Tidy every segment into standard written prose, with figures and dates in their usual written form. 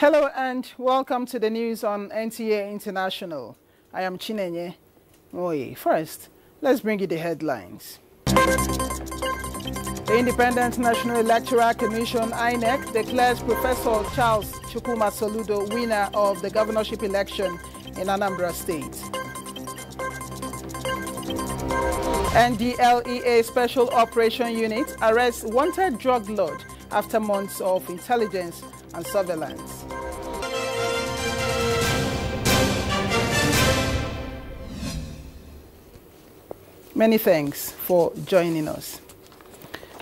Hello and welcome to the news on NTA International. I am Chinenye Moye. First, let's bring you the headlines. The Independent National Electoral Commission, INEC, declares Professor Charles Chukwuma Soludo winner of the governorship election in Anambra State. NDLEA Special Operation Unit arrests wanted drug lord after months of intelligence and surveillance. Many thanks for joining us.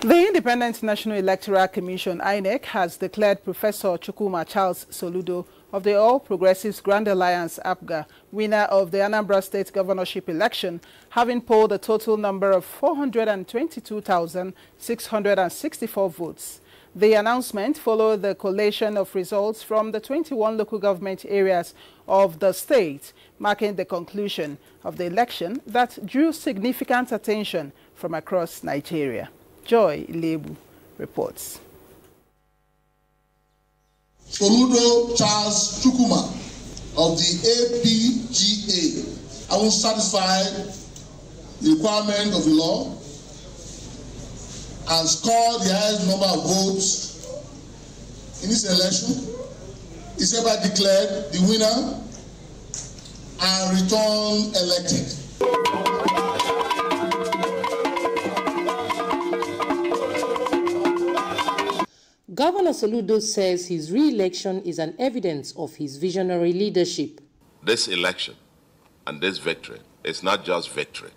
The Independent National Electoral Commission, INEC, has declared Professor Chukwuma Charles Soludo of the All Progressives Grand Alliance, APGA, winner of the Anambra State governorship election, having polled a total number of 422,664 votes. The announcement followed the collation of results from the 21 local government areas of the state, marking the conclusion of the election that drew significant attention from across Nigeria. Joy Ilebu reports. Soludo Charles Chukwuma of the APGA, having satisfied the requirement of the law and scored the highest number of votes in this election, is hereby declared the winner and returned elected. Governor Soludo says his re-election is an evidence of his visionary leadership. This election and this victory is not just victory,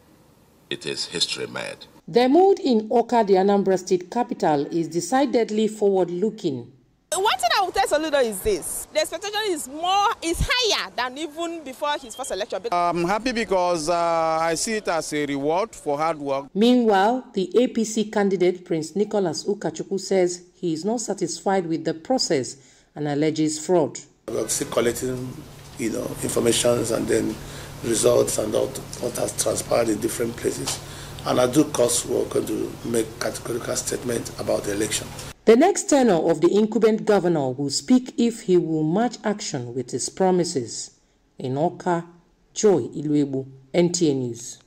it is history made. The mood in Awka, the Anambra State capital, is decidedly forward-looking. One thing I will tell Soludo is this: the expectation is higher than even before his first election. I'm happy because I see it as a reward for hard work. Meanwhile, the APC candidate Prince Nicholas Ukachukwu says he is not satisfied with the process and alleges fraud. We're still collecting, information and then results and what has transpired in different places. And I do cause we're going to make categorical statement about the election. The next tenor of the incumbent governor will speak if he will match action with his promises. In Awka, Joy Ilebu, NTA News.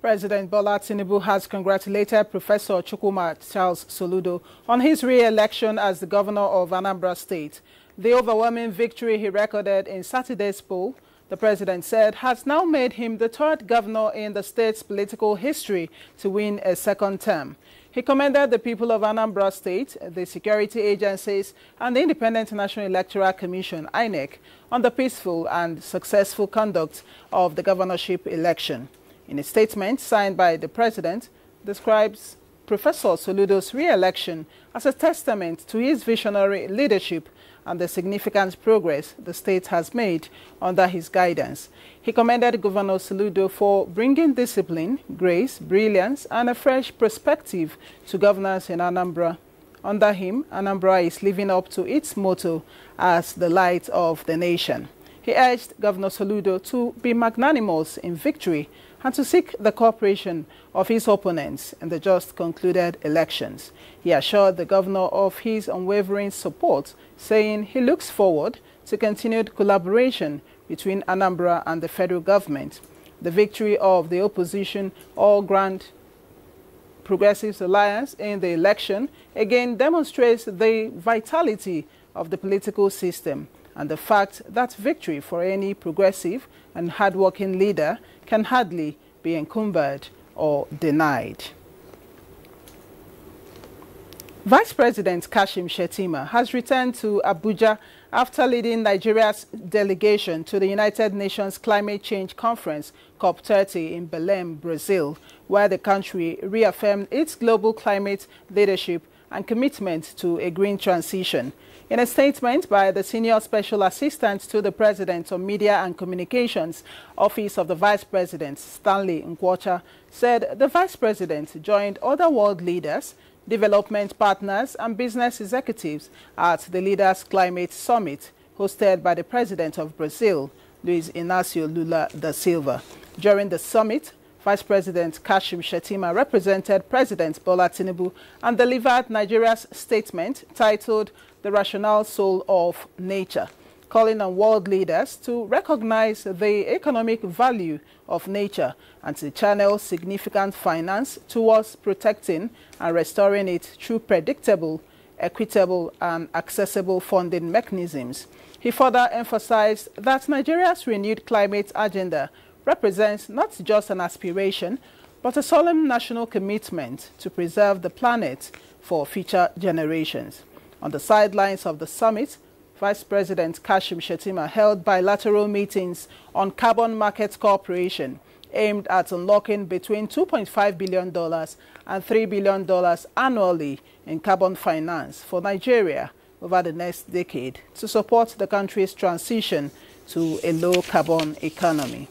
President Bola Tinubu has congratulated Professor Chukwuma Charles Soludo on his re-election as the governor of Anambra State. The overwhelming victory he recorded in Saturday's poll, the president said, has now made him the third governor in the state's political history to win a second term. He commended the people of Anambra State, the security agencies, and the Independent National Electoral Commission, INEC, on the peaceful and successful conduct of the governorship election. In a statement signed by the president, describes Professor Soludo's re-election as a testament to his visionary leadership and the significant progress the state has made under his guidance. He commended Governor Soludo for bringing discipline, grace, brilliance, and a fresh perspective to governance in Anambra. Under him, Anambra is living up to its motto as the light of the nation. He urged Governor Soludo to be magnanimous in victory and to seek the cooperation of his opponents in the just concluded elections. He assured the governor of his unwavering support, saying he looks forward to continued collaboration between Anambra and the federal government. The victory of the opposition All Grand Progressives Alliance in the election again demonstrates the vitality of the political system and the fact that victory for any progressive and hard-working leader can hardly be encumbered or denied. Vice President Kashim Shettima has returned to Abuja after leading Nigeria's delegation to the United Nations Climate Change Conference, COP30, in Belém, Brazil, where the country reaffirmed its global climate leadership and commitment to a green transition. In a statement by the Senior Special Assistant to the President on Media and Communications, Office of the Vice President, Stanley Nkwocha, said the Vice President joined other world leaders, development partners and business executives at the Leaders Climate Summit hosted by the President of Brazil, Luiz Inácio Lula da Silva. During the summit, Vice President Kashim Shettima represented President Bola Tinubu and delivered Nigeria's statement titled The Rational Soul of Nature, calling on world leaders to recognize the economic value of nature and to channel significant finance towards protecting and restoring it through predictable, equitable and accessible funding mechanisms. He further emphasized that Nigeria's renewed climate agenda represents not just an aspiration, but a solemn national commitment to preserve the planet for future generations. On the sidelines of the summit, Vice President Kashim Shettima held bilateral meetings on carbon market cooperation aimed at unlocking between $2.5 billion and $3 billion annually in carbon finance for Nigeria over the next decade to support the country's transition to a low-carbon economy.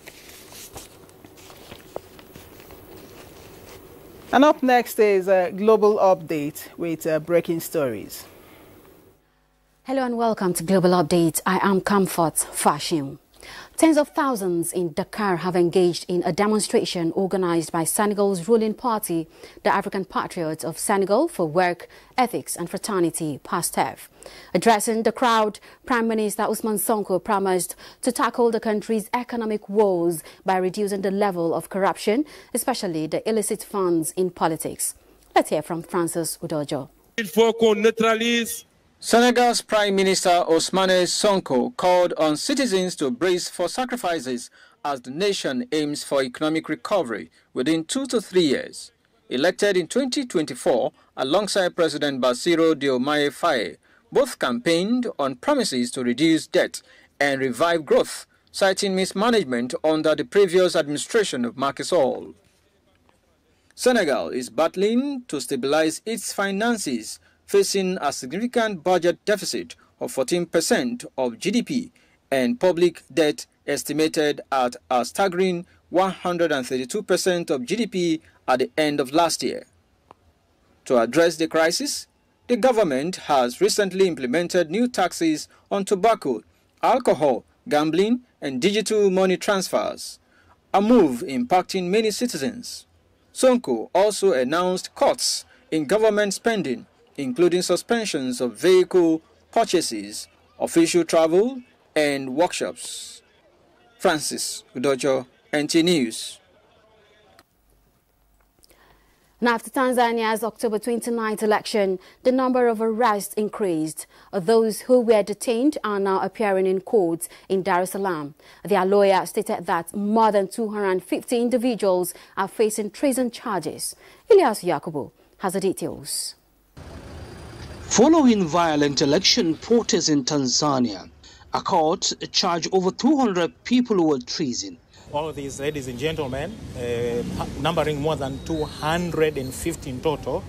And up next is a global update with breaking stories. Hello and welcome to Global Update. I am Comfort Fashim. Tens of thousands in Dakar have engaged in a demonstration organized by Senegal's ruling party, the African Patriots of Senegal for Work, Ethics and Fraternity, PASTEF. Addressing the crowd, Prime Minister Ousmane Sonko promised to tackle the country's economic woes by reducing the level of corruption, especially the illicit funds in politics. Let's hear from Francis Udojo. Il faut qu'on neutralise. Senegal's Prime Minister Ousmane Sonko called on citizens to brace for sacrifices as the nation aims for economic recovery within 2 to 3 years. Elected in 2024 alongside President Bassirou Diomaye Faye, both campaigned on promises to reduce debt and revive growth, citing mismanagement under the previous administration of Macky Sall. Senegal is battling to stabilize its finances, facing a significant budget deficit of 14% of GDP and public debt estimated at a staggering 132% of GDP at the end of last year. To address the crisis, the government has recently implemented new taxes on tobacco, alcohol, gambling and digital money transfers, a move impacting many citizens. Sonko also announced cuts in government spending, including suspensions of vehicle purchases, official travel, and workshops. Francis Udojo, NT News. Now, after Tanzania's October 29th election, the number of arrests increased. Those who were detained are now appearing in court in Dar es Salaam. Their lawyer stated that more than 250 individuals are facing treason charges. Ilyas Yakubu has the details. Following violent election protests in Tanzania, a court charged over 200 people with treason. All of these ladies and gentlemen, numbering more than 250 in total,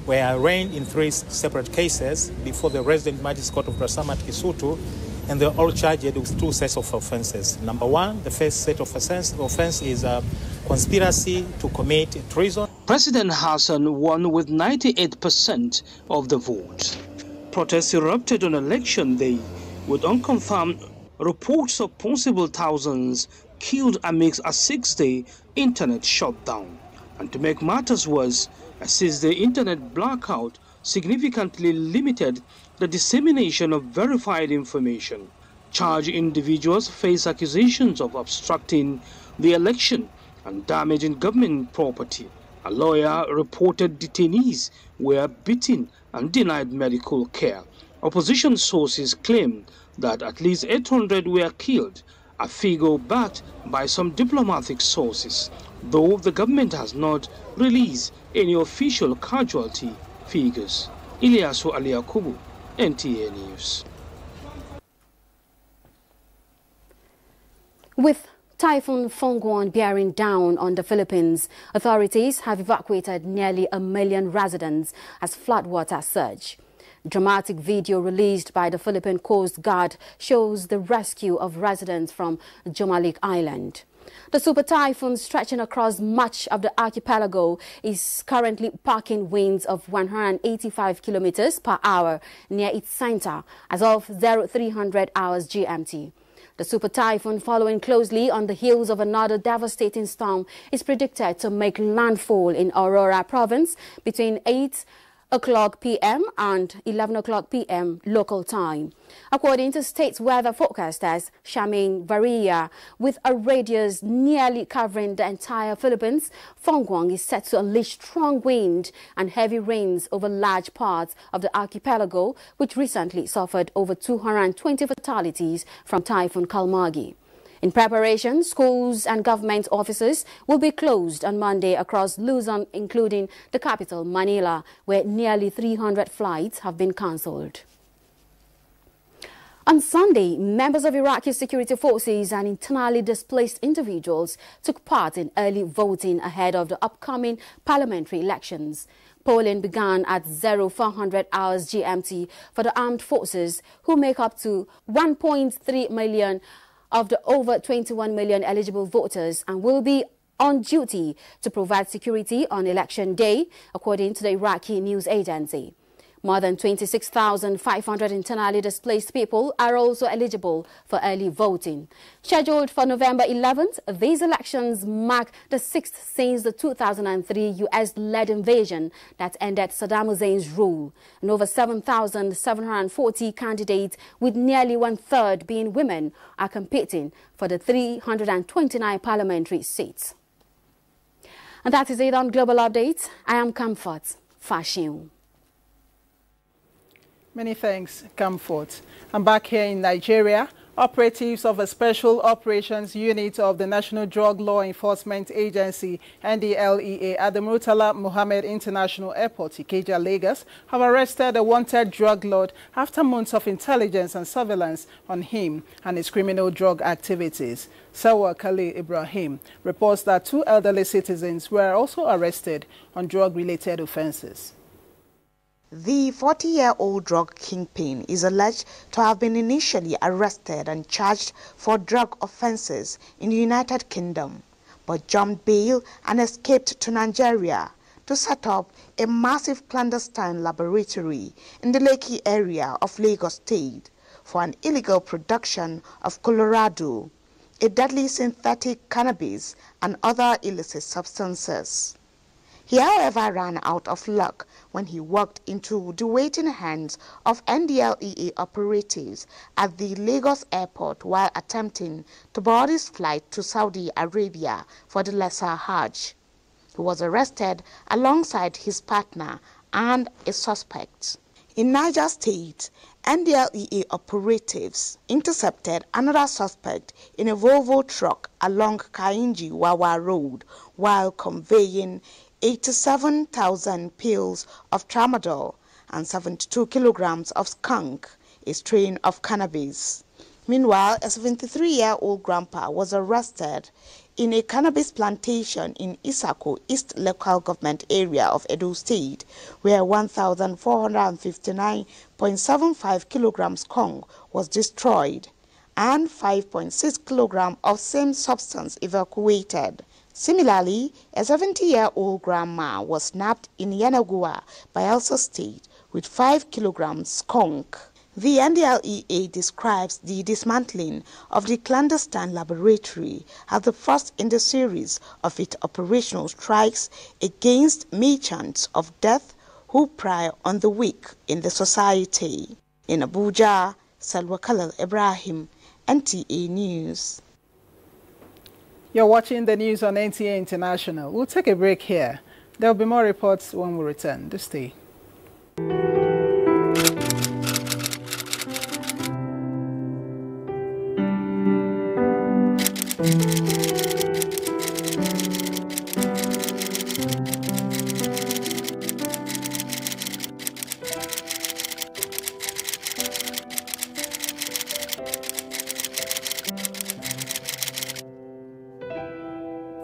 were arraigned in 3 separate cases before the resident magistrate court of Rasamat Kisutu, and they're all charged with 2 sets of offenses. Number 1, the first set of offense is conspiracy to commit treason. President Hassan won with 98% of the vote. Protests erupted on election day with unconfirmed reports of possible thousands killed amidst a 6-day internet shutdown. And to make matters worse, since the internet blackout significantly limited the dissemination of verified information, charged individuals face accusations of obstructing the election and damaging government property. A lawyer reported detainees were beaten and denied medical care. Opposition sources claimed that at least 800 were killed, a figure backed by some diplomatic sources, though the government has not released any official casualty figures. Ilyasu Aliakubu, NTA News. With Typhoon Fongguan bearing down on the Philippines, authorities have evacuated nearly 1 million residents as floodwater surge. Dramatic video released by the Philippine Coast Guard shows the rescue of residents from Jomalik Island. The super typhoon, stretching across much of the archipelago, is currently packing winds of 185 kilometers per hour near its center as of 0300 hours GMT. The super typhoon, following closely on the heels of another devastating storm, is predicted to make landfall in Aurora province between 8 o'clock p.m. and 11 o'clock p.m. local time. According to state weather forecasters Charmaine Varia, with a radius nearly covering the entire Philippines, Fongguang is set to unleash strong wind and heavy rains over large parts of the archipelago, which recently suffered over 220 fatalities from Typhoon Kalmagi. In preparation, schools and government offices will be closed on Monday across Luzon, including the capital, Manila, where nearly 300 flights have been cancelled. On Sunday, members of Iraqi security forces and internally displaced individuals took part in early voting ahead of the upcoming parliamentary elections. Polling began at 0400 hours GMT for the armed forces, who make up to 1.3 million of the over 21 million eligible voters and will be on duty to provide security on election day, according to the Iraqi news agency. More than 26,500 internally displaced people are also eligible for early voting. Scheduled for November 11th, these elections mark the sixth since the 2003 U.S.-led invasion that ended Saddam Hussein's rule. And over 7,740 candidates, with nearly one-third being women, are competing for the 329 parliamentary seats. And that is it on Global Updates. I am Comfort Fashion. Many thanks, Comfort. I'm back here in Nigeria. Operatives of a Special Operations Unit of the National Drug Law Enforcement Agency, NDLEA, at the Murtala Mohammed International Airport, Ikeja, Lagos, have arrested a wanted drug lord after months of intelligence and surveillance on him and his criminal drug activities. Sawa Khalil Ibrahim reports that 2 elderly citizens were also arrested on drug-related offenses. The 40-year-old drug kingpin is alleged to have been initially arrested and charged for drug offenses in the United Kingdom, but jumped bail and escaped to Nigeria to set up a massive clandestine laboratory in the Lekki area of Lagos State for an illegal production of Colorado, a deadly synthetic cannabis and other illicit substances. He, however, ran out of luck when he walked into the waiting hands of NDLEA operatives at the Lagos airport while attempting to board his flight to Saudi Arabia for the Lesser Hajj. He was arrested alongside his partner and a suspect. In Niger State, NDLEA operatives intercepted another suspect in a Volvo truck along Kainji-Wawa Road while conveying 87,000 pills of tramadol and 72 kilograms of skunk, a strain of cannabis. Meanwhile, a 73-year-old grandpa was arrested in a cannabis plantation in Isako East local government area of Edo State, where 1,459.75 kilograms skunk was destroyed and 5.6 kilograms of same substance evacuated. Similarly, a 70-year-old grandma was snapped in Yanagua, Bayelsa State, with 5 kilograms skunk. The NDLEA describes the dismantling of the clandestine laboratory as the first in the series of its operational strikes against merchants of death who prey on the weak in the society. In Abuja, Salwa Khalil Ibrahim, NTA News. You're watching the news on NTA International. We'll take a break here. There'll be more reports when we return. Do stay.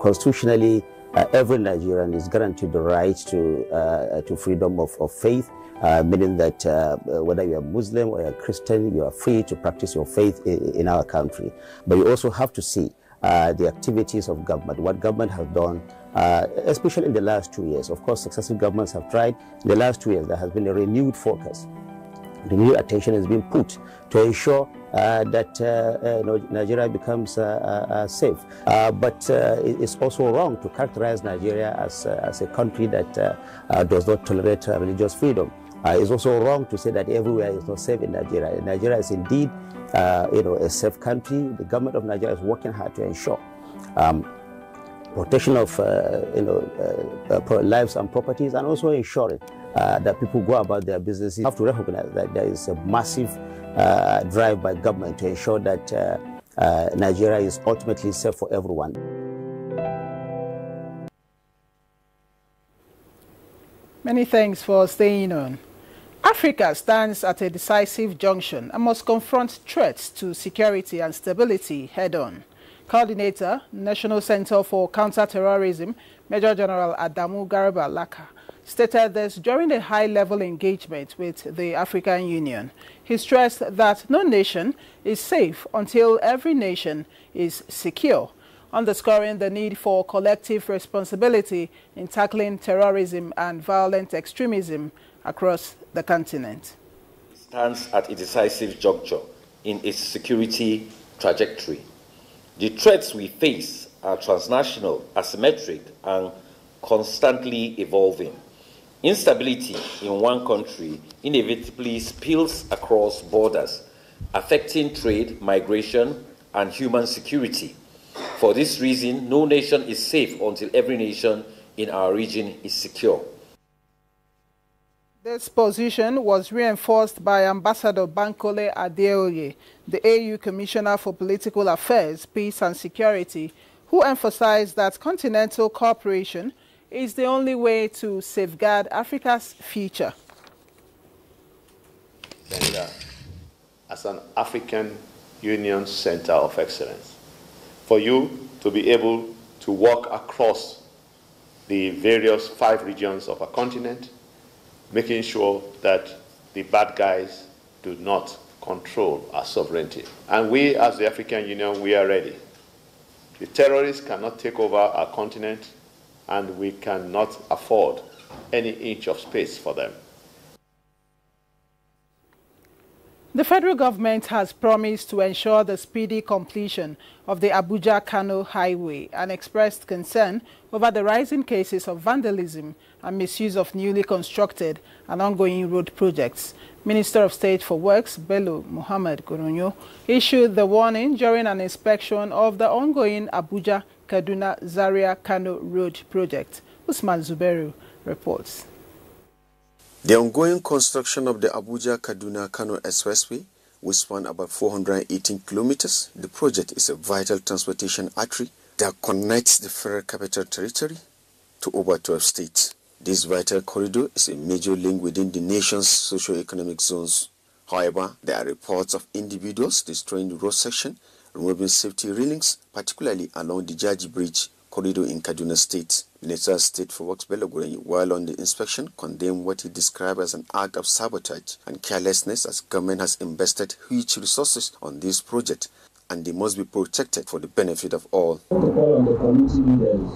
Constitutionally, every Nigerian is guaranteed the right to freedom of faith, meaning that whether you are Muslim or you are Christian, you are free to practice your faith in our country. But you also have to see the activities of government, what government has done, especially in the last 2 years. Of course, successive governments have tried. In the last 2 years, there has been a renewed focus. Renewed attention has been put to ensure that Nigeria becomes safe. But it's also wrong to characterize Nigeria as a country that does not tolerate religious freedom. It's also wrong to say that everywhere is not safe in Nigeria. Nigeria is indeed, a safe country. The government of Nigeria is working hard to ensure protection of lives and properties, and also ensuring that people go about their businesses. You have to recognize that there is a massive drive by government to ensure that Nigeria is ultimately safe for everyone. Many thanks for staying on. Africa stands at a decisive junction and must confront threats to security and stability head-on. Coordinator, National Center for Counter-Terrorism, Major General Adamu Garba Laka, stated this during a high-level engagement with the African Union. He stressed that no nation is safe until every nation is secure, underscoring the need for collective responsibility in tackling terrorism and violent extremism across the continent. It stands at a decisive juncture in its security trajectory. The threats we face are transnational, asymmetric, and constantly evolving. Instability in one country inevitably spills across borders, affecting trade, migration, and human security. For this reason, no nation is safe until every nation in our region is secure. This position was reinforced by Ambassador Bankole Adeoye, the AU Commissioner for Political Affairs, Peace and Security, who emphasized that continental cooperation is the only way to safeguard Africa's future. As an African Union Center of Excellence, for you to be able to walk across the various 5 regions of our continent, making sure that the bad guys do not control our sovereignty. And we, as the African Union, we are ready. The terrorists cannot take over our continent, and we cannot afford any inch of space for them. The federal government has promised to ensure the speedy completion of the Abuja-Kano highway and expressed concern over the rising cases of vandalism and misuse of newly constructed and ongoing road projects. Minister of State for Works, Bello Muhammad Goronyo, issued the warning during an inspection of the ongoing Abuja-Kaduna-Zaria-Kano road project. Usman Zuberu reports. The ongoing construction of the Abuja-Kaduna-Kano Expressway, which spans about 418 kilometers, the project is a vital transportation artery that connects the Federal Capital Territory to over 12 states. This vital corridor is a major link within the nation's socio-economic zones. However, there are reports of individuals destroying the road section, removing safety railings, particularly along the Jaji Bridge corridor in Kaduna State. Minister of State for Works Bello Goronyo, while on the inspection, condemned what he described as an act of sabotage and carelessness, as government has invested huge resources on this project and they must be protected for the benefit of all. To call on the community leaders,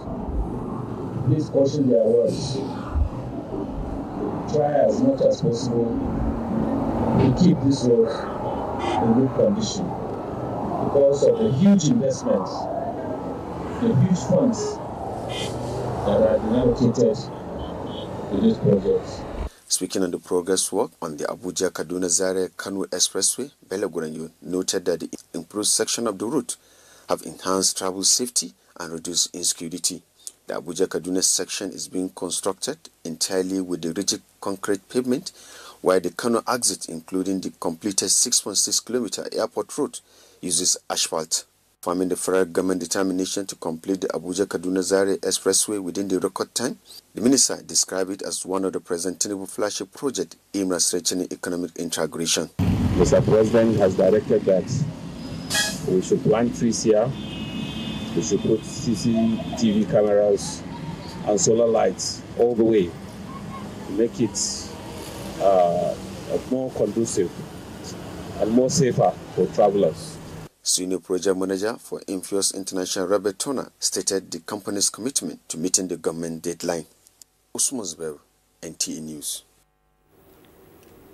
please caution their words. Try as much as possible to keep this road in good condition because of the huge investments, the huge funds that have been allocated to this project. Speaking on the progress work on the Abuja-Kaduna-Zaria-Kano Expressway, Bello Goronyo noted that the improved section of the route have enhanced travel safety and reduced insecurity. The Abuja-Kaduna section is being constructed entirely with the rigid concrete pavement, while the Kano exit, including the completed 6.6-kilometer airport route, uses asphalt. Affirming the federal government determination to complete the Abuja-Kaduna-Zaria Expressway within the record time, the minister described it as one of the President Tinubu flagship projects aimed at strengthening economic integration. Mr. President has directed that we should plant trees here, we should put CCTV cameras and solar lights all the way to make it more conducive and more safer for travelers. Senior project manager for Infuse International, Robert Turner, stated the company's commitment to meeting the government deadline. Usman Zubero, NTA News.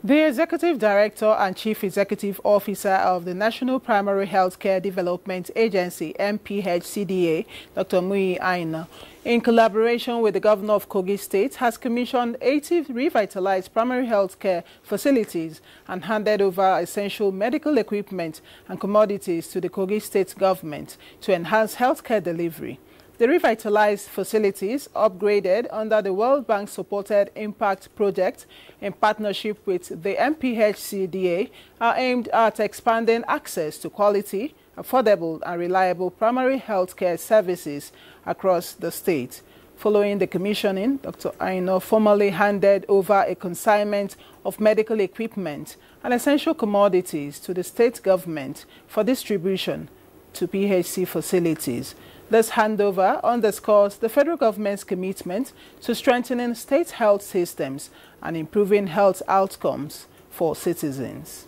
The Executive Director and Chief Executive Officer of the National Primary Healthcare Development Agency, NPHCDA, Dr. Muyi Aina, in collaboration with the Governor of Kogi State, has commissioned 80 revitalized primary healthcare facilities and handed over essential medical equipment and commodities to the Kogi State government to enhance healthcare delivery. The revitalized facilities, upgraded under the World Bank-supported Impact Project in partnership with the NPHCDA, are aimed at expanding access to quality, affordable and reliable primary health care services across the state. Following the commissioning, Dr. Aino formally handed over a consignment of medical equipment and essential commodities to the state government for distribution to PHC facilities. This handover underscores the federal government's commitment to strengthening state health systems and improving health outcomes for citizens.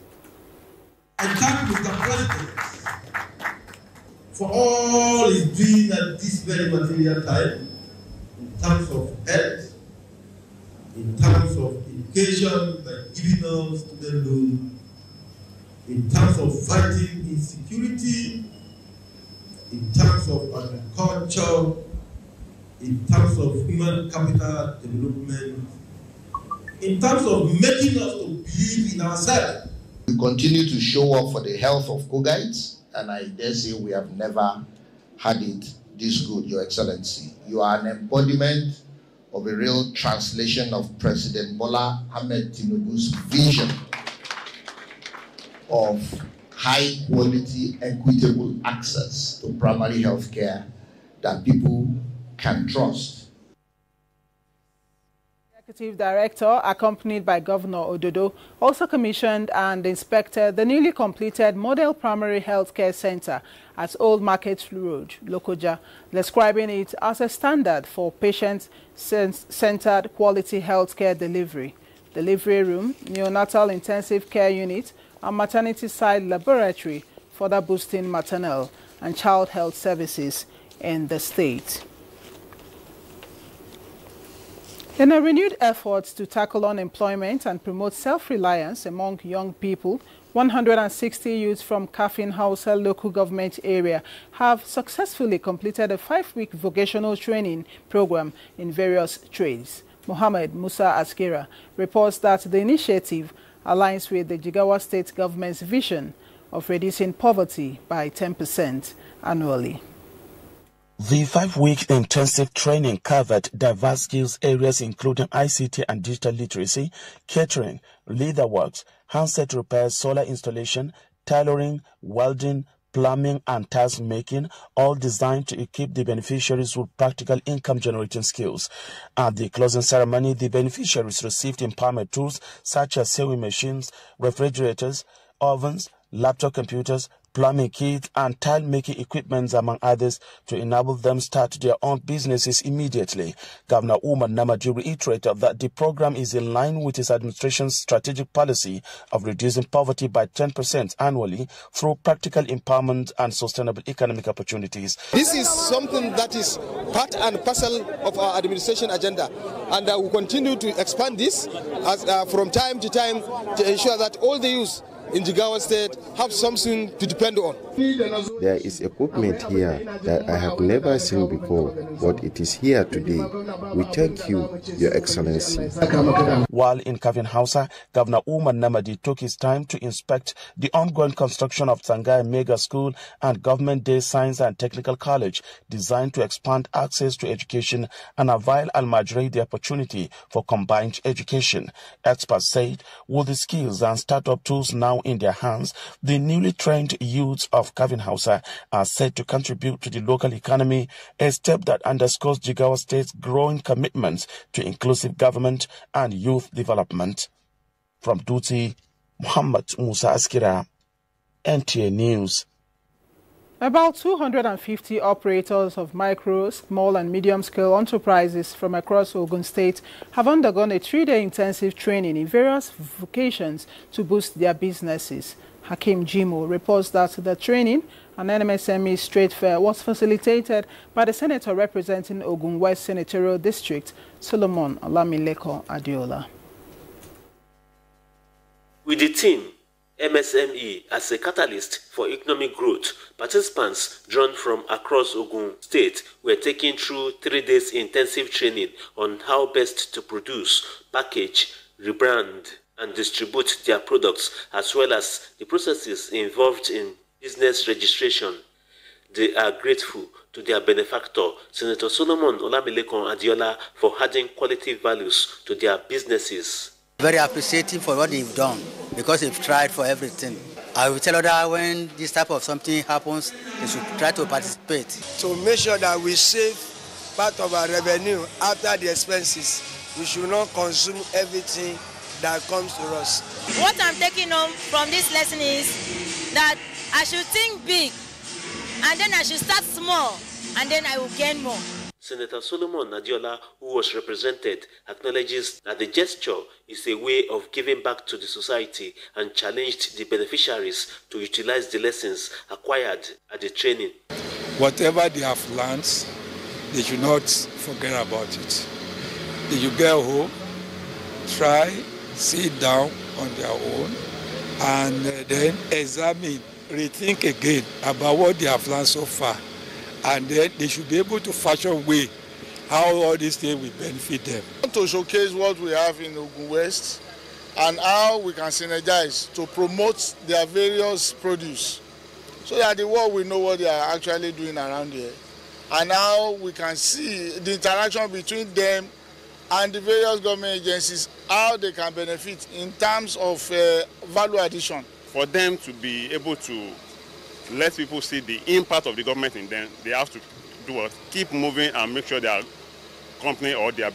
I thank Mr. President for all he's doing at this very material time in terms of health, in terms of education, by giving us student loan, in terms of fighting insecurity, in terms of agriculture, in terms of human capital development, in terms of making us to believe in ourselves. We continue to show up for the health of Kogites, and I dare say we have never had it this good, Your Excellency. You are an embodiment of a real translation of President Bola Ahmed Tinubu's vision of high-quality, equitable access to primary health care that people can trust. Executive Director, accompanied by Governor Ododo, also commissioned and inspected the newly completed Model Primary Health Care Center at Old Market Road, Lokoja, describing it as a standard for patient-centered quality health care delivery. Delivery room, neonatal intensive care unit, and maternity-side laboratory, further boosting maternal and child health services in the state. In a renewed effort to tackle unemployment and promote self-reliance among young people, 160 youths from Kafin Hausa local government area have successfully completed a 5-week vocational training program in various trades. Mohammed Musa Askira reports that the initiative aligns with the Jigawa state government's vision of reducing poverty by 10% annually. The 5-week intensive training covered diverse skills areas including ICT and digital literacy, catering, leatherworks, handset repairs, solar installation, tailoring, welding, plumbing and task making, all designed to equip the beneficiaries with practical income-generating skills. At the closing ceremony, the beneficiaries received empowerment tools such as sewing machines, refrigerators, ovens, laptop computers, plumbing kits and tile-making equipment, among others, to enable them start their own businesses immediately. Governor Umar Namadi reiterated that the program is in line with his administration's strategic policy of reducing poverty by 10% annually through practical empowerment and sustainable economic opportunities. This is something that is part and parcel of our administration agenda, and we continue to expand this from time to time to ensure that all the youth in Jigawa State have something to depend on. There is equipment here that I have never seen before, but it is here today. We thank you, Your Excellency. While in Kafin Hausa, Governor Umar Namadi took his time to inspect the ongoing construction of Tsangaya Mega School and Government Day Science and Technical College, designed to expand access to education and avail Al-Majri the opportunity for combined education. Experts said, with the skills and startup tools now in their hands, the newly trained youths of Kafin Hausa are set to contribute to the local economy, a step that underscores Jigawa State's growing commitments to inclusive government and youth development. From Duty, Muhammad Musa Askira, NTA News. About 250 operators of micro, small and medium-scale enterprises from across Ogun State have undergone a 3-day intensive training in various vocations to boost their businesses. Hakim Jimo reports that the training, an NMSME Straight Fair, was facilitated by the senator representing Ogun West Senatorial District, Solomon Olamileko Adiola. With the theme, MSME as a catalyst for economic growth, participants drawn from across Ogun State were taken through 3 days intensive training on how best to produce, package, rebrand, and distribute their products, as well as the processes involved in business registration. They are grateful to their benefactor, Senator Solomon Olamilekan Adiola, for adding quality values to their businesses. Very appreciative for what they've done, because they've tried for everything. I will tell others when this type of something happens, they should try to participate. To make sure that we save part of our revenue after the expenses, we should not consume everything that comes to us. What I'm taking home from this lesson is that I should think big, and then I should start small, and then I will gain more. Senator Solomon Adiola, who was represented, acknowledges that the gesture is a way of giving back to the society and challenged the beneficiaries to utilize the lessons acquired at the training. Whatever they have learned, they should not forget about it. They should get home, try, sit down on their own, and then examine, rethink again about what they have learned so far. And then they should be able to fashion way how all these things will benefit them. To showcase what we have in Ogun West and how we can synergize to promote their various produce, so that the world will know what they are actually doing around here, and how we can see the interaction between them and the various government agencies, how they can benefit in terms of value addition. For them to be able to let people see the impact of the government in them, they have to do what? Keep moving and make sure their company or their